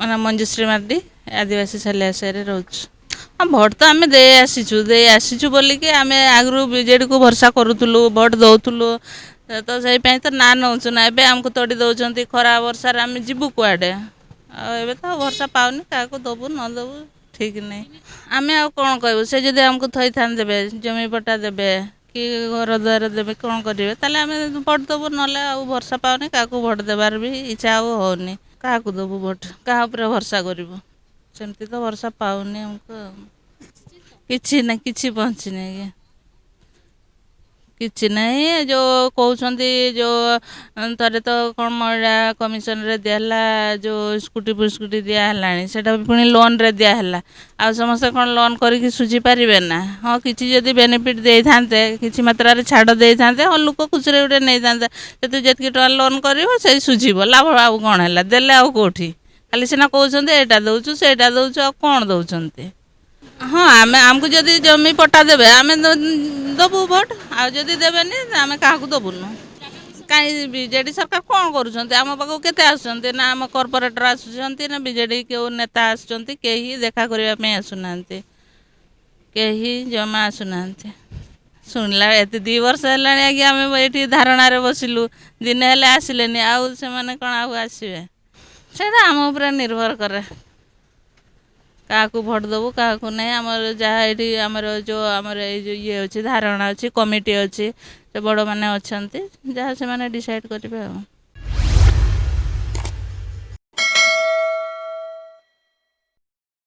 ମାନେ ମଞ୍ଜୁଶ୍ରୀ ମାର୍ଡ଼ି ଆଦିବାସୀ ସାଲିଆସାହିରେ ରହୁଛୁ। ହଁ ଭୋଟ୍ ତ ଆମେ ଦେଇ ଆସିଛୁ ବୋଲିକି ଆମେ ଆଗରୁ ବିଜେଡ଼ିକୁ ଭରସା କରୁଥିଲୁ, ଭୋଟ୍ ଦେଉଥିଲୁ। ତ ସେଇପାଇଁ ତ ନାଁ ନେଉଛୁ ନା। ଏବେ ଆମକୁ ତଡ଼ି ଦେଉଛନ୍ତି ଖରା ବର୍ଷାରେ ଆମେ ଯିବୁ କୁଆଡ଼େ। ଆଉ ଏବେ ତ ଭରସା ପାଉନି, କାହାକୁ ଦେବୁ ନ ଦେବୁ ଠିକ୍ ନାହିଁ। ଆମେ ଆଉ କ'ଣ କହିବୁ, ସେ ଯଦି ଆମକୁ ଥଇଥାନ ଦେବେ, ଜମି ପଟ୍ଟା ଦେବେ କି ଘର ଦ୍ୱାର ଦେବେ, କ'ଣ କରିବେ, ତାହେଲେ ଆମେ ଭୋଟ୍ ଦେବୁ। ନହେଲେ ଆଉ ଭରସା ପାଉନି, କାହାକୁ ଭୋଟ୍ ଦେବାର ବି ଇଚ୍ଛା ଆଉ ହେଉନି। କାହାକୁ ଦେବୁ ଭୋଟ୍, କାହା ଉପରେ ଭରସା କରିବୁ। ସେମିତି ତ ଭରସା ପାଉନି ଆମକୁ ଆଉ। କିଛି ନାହିଁ, କିଛି ପହଞ୍ଚିନି ଆଜ୍ଞା। କିଛି ନାହିଁ। ଯେଉଁ କହୁଛନ୍ତି, ଯେଉଁ ଥରେ ତ କ'ଣ ମହିଳା କମିଶନରେ ଦିଆହେଲା, ଯେଉଁ ସ୍କୁଟି ଫୁସ୍କୁଟି ଦିଆହେଲାଣି, ସେଇଟା ପୁଣି ଲୋନ୍ରେ ଦିଆହେଲା। ଆଉ ସମସ୍ତେ କ'ଣ ଲୋନ୍ କରିକି ସୁଝି ପାରିବେ ନା? ହଁ, କିଛି ଯଦି ବେନିଫିଟ୍ ଦେଇଥାନ୍ତେ, କିଛି ମାତ୍ରାରେ ଛାଡ଼ ଦେଇଥାନ୍ତେ, ହଁ ଲୋକ ଖୁସିରେ ଗୋଟେ ନେଇଥାନ୍ତେ। ଯଦି ଯେତିକି ଟଙ୍କା ଲୋନ୍ କରିବ ସେଇ ସୁଝିବ, ଲାଭ ଆଉ କ'ଣ ହେଲା? ଦେଲେ ଆଉ କେଉଁଠି? ଖାଲି ସିନା କହୁଛନ୍ତି ଏଇଟା ଦେଉଛୁ ସେଇଟା ଦେଉଛୁ, ଆଉ କ'ଣ ଦେଉଛନ୍ତି? ହଁ, ଆମକୁ ଯଦି ଜମି ପଟ୍ଟା ଦେବେ ଆମେ ଦେବୁ ଭୋଟ୍। ଆଉ ଯଦି ଦେବେନି ଆମେ କାହାକୁ ଦେବୁନୁ। କାହିଁ ବିଜେଡ଼ି ସରକାର କ'ଣ କରୁଛନ୍ତି? ଆମ ପାଖକୁ କେତେ ଆସୁଛନ୍ତି? ନା ଆମ କର୍ପୋରେଟର ଆସୁଛନ୍ତି, ନା ବିଜେଡ଼ି କେଉଁ ନେତା ଆସୁଛନ୍ତି? କେହି ଦେଖା କରିବା ପାଇଁ ଆସୁନାହାନ୍ତି। କେହି ଜମା ଆସୁନାହାନ୍ତି। ଶୁଣିଲା ଏତେ 2 ବର୍ଷ ହେଲାଣି ଆଜ୍ଞା, ଆମେ ଏଇଠି ଧାରଣାରେ ବସିଲୁ, ଦିନେ ହେଲେ ଆସିଲେନି। ଆଉ ସେମାନେ କ'ଣ ଆଉ ଆସିବେ? ସେଇଟା ଆମ ଉପରେ ନିର୍ଭର କରେ, କାହାକୁ ଭୋଟ୍ ଦେବୁ କାହାକୁ ନାହିଁ। ଆମର ଯାହା ଏଇଠି ଆମର ଏଇ ଯେଉଁ ଇଏ ଅଛି, ଧାରଣା ଅଛି, କମିଟି ଅଛି, ସେ ବଡ଼ମାନେ ଅଛନ୍ତି, ଯାହା ସେମାନେ ଡିସାଇଡ଼୍ କରିବେ ଆଉ।